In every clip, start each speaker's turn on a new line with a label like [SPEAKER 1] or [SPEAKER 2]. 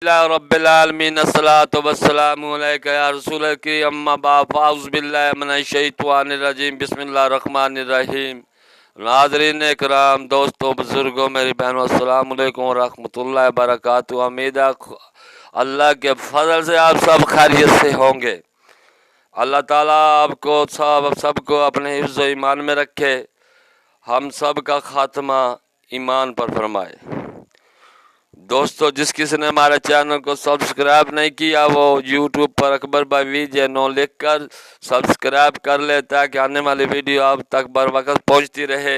[SPEAKER 1] रब्बिल आलमीन अस्सलातु वस्सलामु अलैका या रसूल करीम अम्मा बाद फाउज़ बिल्लाहि मिनश शैतानिर रजीम बिस्मिल्लाहिर रहमानिर रहीम। नाज़रीन इकराम, दोस्तों, बुजुर्गों, मेरी बहनों, अस्सलामु अलैकुम व रहमतुल्लाहि व बरकातुहू। उम्मीद है अल्लाह के फजल से आप सब खैरियत से होंगे। अल्लाह ताला आपको सबको अपने हिफ्ज़ व ईमान में रखे, हम सब का खात्मा ईमान पर फरमाए। दोस्तों, जिस किसी ने हमारे चैनल को सब्सक्राइब नहीं किया वो यूट्यूब पर अकबर भाई VJ9 लिख कर सब्सक्राइब कर ले ताकि आने वाली वीडियो आप तक बर वक्त पहुँचती रहे।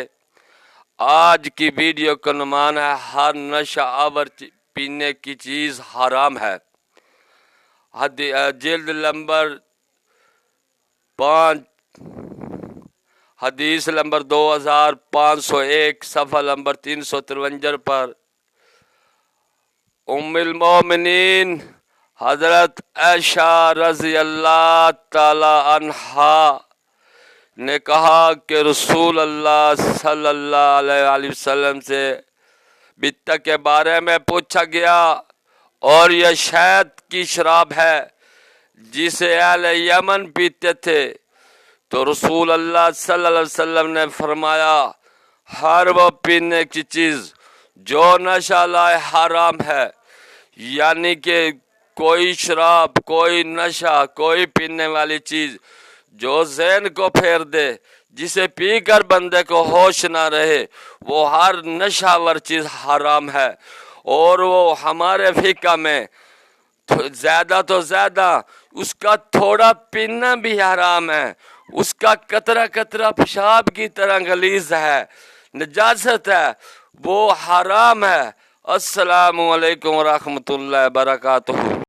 [SPEAKER 1] आज की वीडियो का अनुमान है हर नशा आवर पीने की चीज़ हराम है। जिल्द नंबर 5 हदीस नंबर 2501 सफ़ा नंबर 353 पर उम्मुल मोमिनीन हजरत आयशा रज़ी अल्लाह ताला अन्हा ने कहा कि रसूल अल्लाह सल्लल्लाहु अलैहि वसल्लम से बित्ता के बारे में पूछा गया और यह शहद की शराब है जिसे अहले यमन पीते थे। तो रसूल अल्लाह सल्लल्लाहु अलैहि वसल्लम ने फरमाया, हर वो पीने की चीज़ जो नशा लाए हराम है। यानी कि कोई शराब, कोई नशा, कोई पीने वाली चीज़ जो ज़हन को फेर दे, जिसे पीकर बंदे को होश ना रहे, वो हर नशावर चीज़ हराम है। और वो हमारे फ़िक़्ह में ज़्यादा तो ज़्यादा उसका थोड़ा पीना भी हराम है। उसका कतरा कतरा पेशाब की तरह गलीज़ है, नजासत है, वो हराम है। अस्सलामु अलैकुम व रहमतुल्लाहि व बरकातुहू।